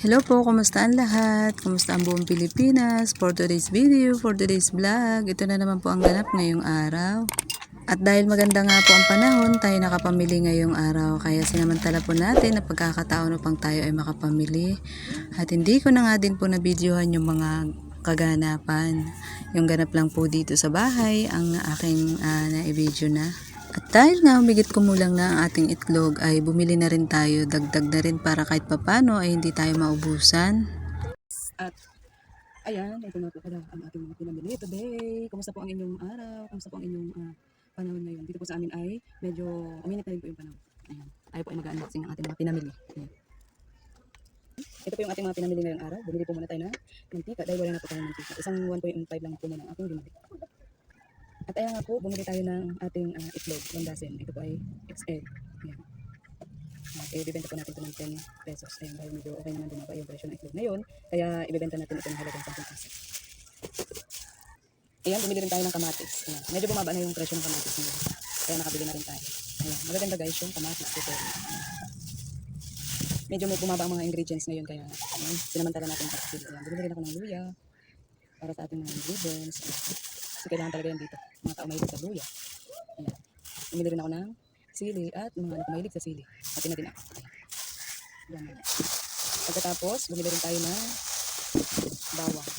Hello po, kumusta ang lahat? Kumusta ang buong Pilipinas? For today's video, for today's vlog, ito na naman po ang ganap ngayong araw. At dahil maganda nga po ang panahon, tayo nakapamili ngayong araw. Kaya sinamantala po natin na pagkakataon upang tayo ay makapamili. At hindi ko na nga din po na-videohan yung mga kaganapan. Yung ganap lang po dito sa bahay ang aking na-video na. At dahil nga humigit kumulang na ang ating itlog ay bumili na rin tayo, dagdag na rin para kahit papano ay hindi tayo maubusan. At ayan, ito na po pala ang ating mga pinamili today. Kumusta po ang inyong araw? Kumusta po ang inyong panahon ngayon? Dito po sa amin ay medyo uminit na rin po yung panahon. Ayan, tayo po ay mag-unboxing ng ating mga pinamili. Ayan. Ito po yung ating mga pinamili ngayong araw. Bumili po muna tayo na mantika dahil wala na po tayo ng mantika. Isang 1.5 lang po muna ang ating binili. At ayan nga po, bumili tayo ng ating itlog, 1 dozen. Ito po ay XL. Ayan. At ibibenta po natin ito ng 10 pesos. Ayan, dahil medyo okay naman din po yung presyo ng itlog ngayon. Kaya ibibenta natin ito ng halagang 10 pesos. Ayan, bumili rin tayo ng kamatis. Ayan. Medyo bumaba na yung presyo ng kamatis ngayon. Kaya nakabili na rin tayo. Ayan, magaganda guys yung kamatis ito. Medyo bumaba ang mga ingredients ngayon. Kaya ayan, sinamantala natin yung kapatid. Ayan, bumili rin ako ng luya para sa ating mga ingredients. Kasi kailangan talaga yan dito. Mga tao mahilig sa luya. Ayan. Bumili rin ako ng sili at mga anak mahilig sa sili. Pati na din ako. Ayan. Pagkatapos, bumili rin tayo ng bawang.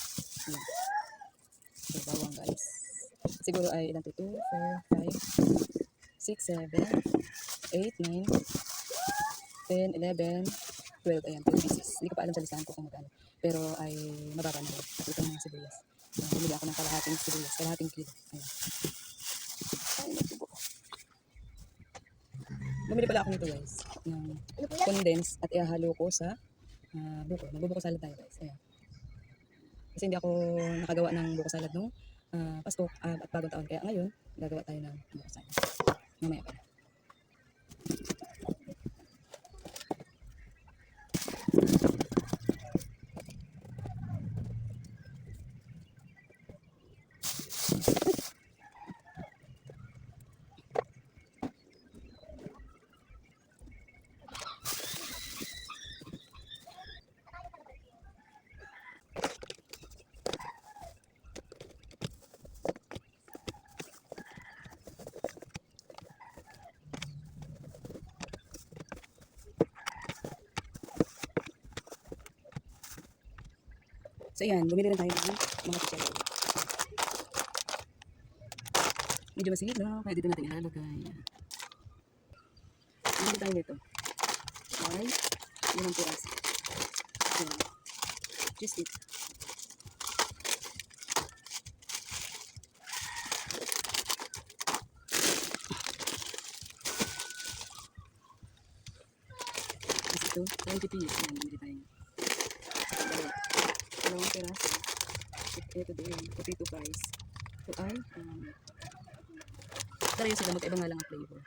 Ayan. So, bawang guys. Siguro ay ilan to? 2, 4, 5, 6, 7, 8, 9, 10, 11, 12. Ayan, 12 pieces. Hindi ko pa alam sa listahan ko kung magkano. Pero ay mababa na rin. At ito mga sibuyas. Bumili ako ng kalahating sibuyas. Kalahating kilo. Ayan. Ay, nagtubo. Bumili pala ako nito guys. Ng condense at ihahalo ko sa buko. Magbubuko salad tayo guys. Ayan. Kasi hindi ako nakagawa ng buko salad nung Pasko at bagong taon. Kaya ngayon, gagawa tayo ng buko salad. Mamaya pa. So ayan, bumili rin tayo ng mga chicharon. Medyo masilip na, kaya dito natin ilalagay. Bumili tayo nito. Okay, yun ang piras. Ayan. Just it. Kasi ito, 20 pieces. Ayan, bumili tayo. Dalawang piras. Ito din, potato fries. Ito ay, pareho sila, magkaiba nga lang ang flavor.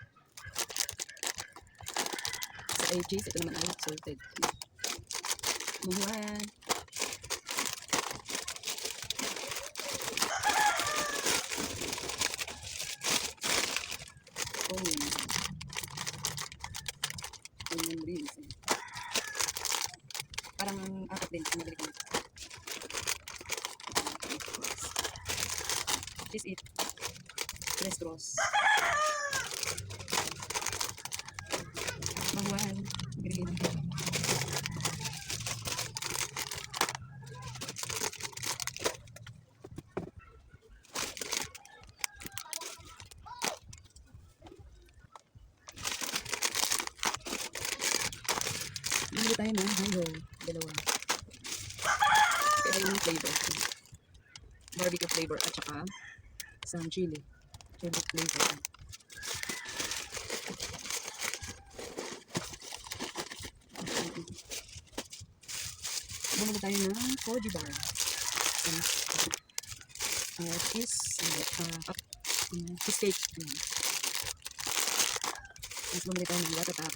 Sa ay cheese, ito naman ay salted. Mahuwan. Onion. Onion rings. Parang apat din, nabili ko. Cheese it. Tres straws. Mahuwan. Green. Bili tayo ng hello. Dalawa. Kaya yung flavor. Barbecue flavor at saka isang chili. Chili flavor. Bumili tayo ng Koji bar. Cheesecake. Tapos bumili tayo ng watatap.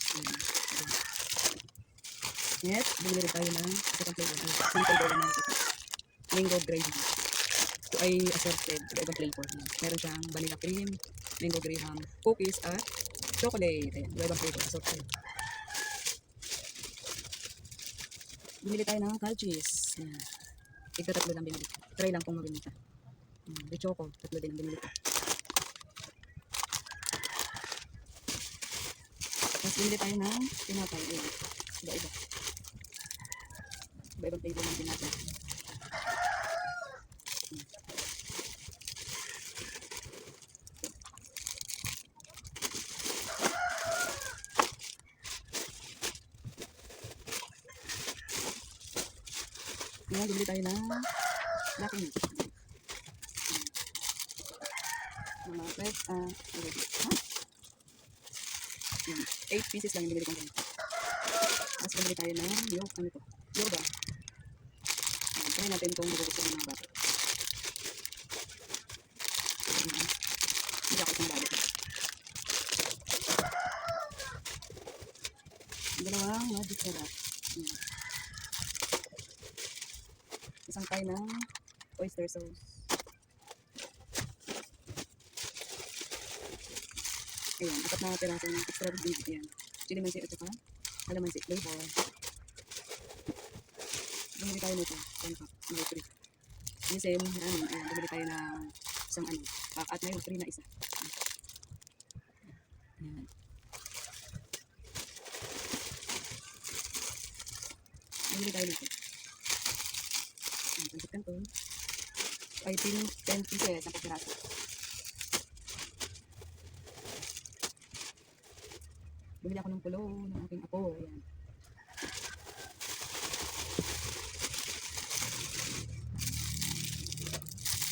Yes, bumili rin tayo ng isang flavor. Isang flavor na ito. Mango gravy. Ito ay assorted. Ibang flavor. Meron siyang vanilla cream, mango graham, cookies at chocolate. Ayan, ibang flavor. Assorted. Bumili tayo ng calchis. Ayan. Tigda tatlo lang binili. Try lang kung mabinita. Choco, tatlo din ang binili ko. Tapos bumili tayo ng tinapay. Ayan. Iba-iba. Iba-ibang flavor ng tinapay. Ayan, bumili tayo ng Lucky Meat. Mga fresh, 8 pieces lang yung binili ko ngayon. Tapos bumili tayo ng yogurt, yoga. Try natin kung magugustuhan ng mga bata. Hindi ako isang balik. Dalawang magic sarap. Isang tayo ng oyster sauce. Ayan, 4 na piraso ng extra beef. Ayan. Chili mansi at saka calamansi flavor. Bumili tayo nito. 1 cup. No, 3. Yung same na ayan, bumili tayo ng isang pack at ngayon 3 na isa. Ayan. Bumili tayo nito. Ayan, pancit canton. I think 10 pieces ang piraso. Bumili ako ng pulo ng aking apo. Ayan.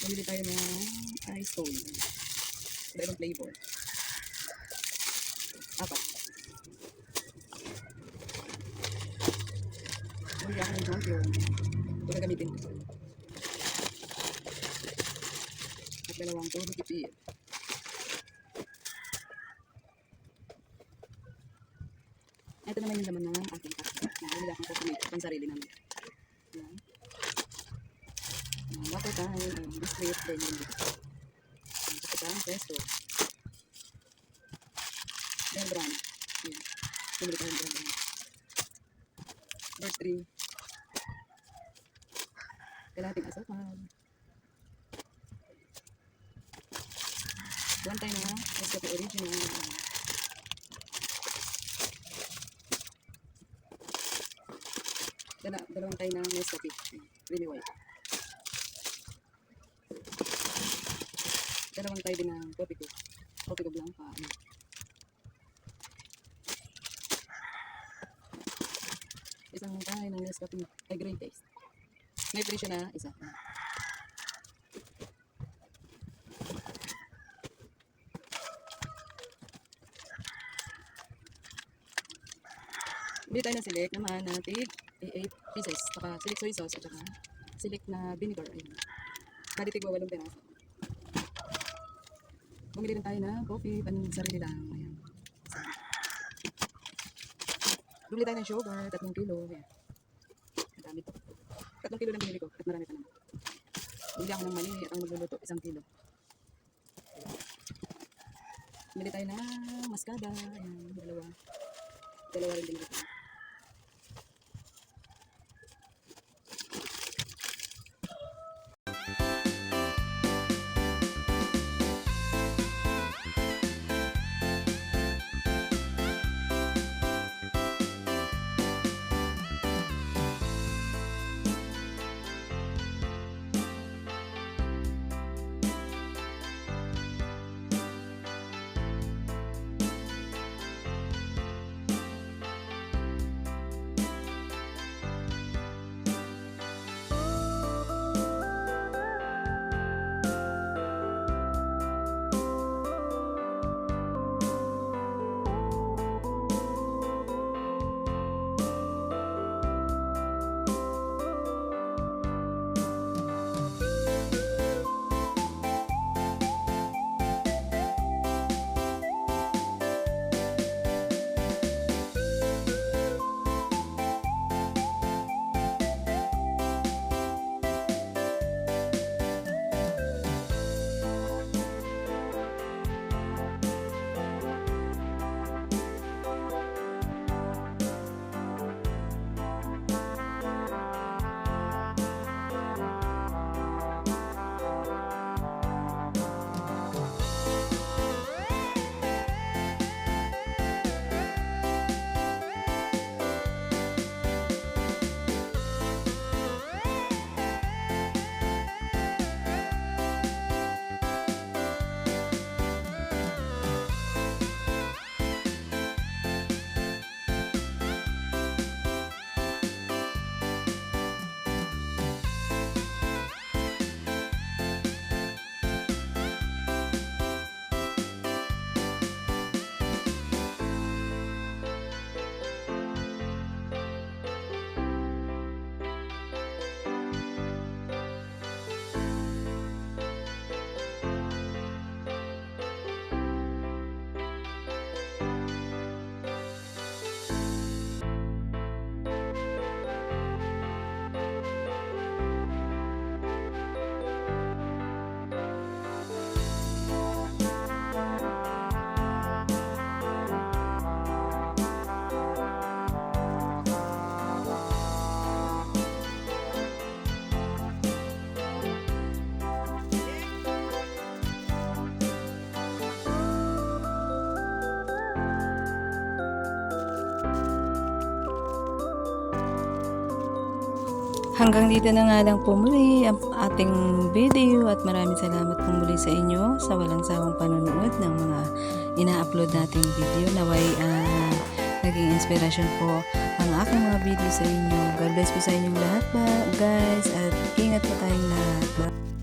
Bumili tayo ng ice cold. Iba-ibang flavor. 4. Bumili ako ng champion. Ito gagamitin ko. At dalawang todo kipir. Ito naman yung laman ng aking pack. Bumili akong coconut pang sarili namin. Ayan. Water time, biscuit, then yung kapitang pesto. Bear brand. Ayan. Bumili tayo ng bear brand. Bird 3. Kalating asukal. Buwan tayo na Nescafe Original. Dalawang tayo ng Nescafe. Really white. Dalawang tayo din ng Coffee ko Blanca. Isang tayo ng Nescafe ay great taste. May free siya na isa. Bili tayo ng select naman na tig 8 pieces. Saka select soy sauce at saka select na vinegar. Ayun. Bali tig 8 piraso. Bumili rin tayo ng coffee pan sarili lang. Ayan. Bumili tayo ng sugar, 3 kilo. Ayan. Ang dami to. 3 kilo lang binili ko at marami pa naman. Bumili ako ng mali at ang magluluto 1 kilo. Bumili tayo ng mascada. Ayan, dalawa rin binili ko. Hanggang dito na nga lang po muli ang ating video at maraming salamat po muli sa inyo sa walang sawang panonood ng mga ina-upload nating video. Naway naging inspirasyon po ang aking mga video sa inyo. God bless po sa inyong lahat guys, at ingat po tayong lahat. Bye.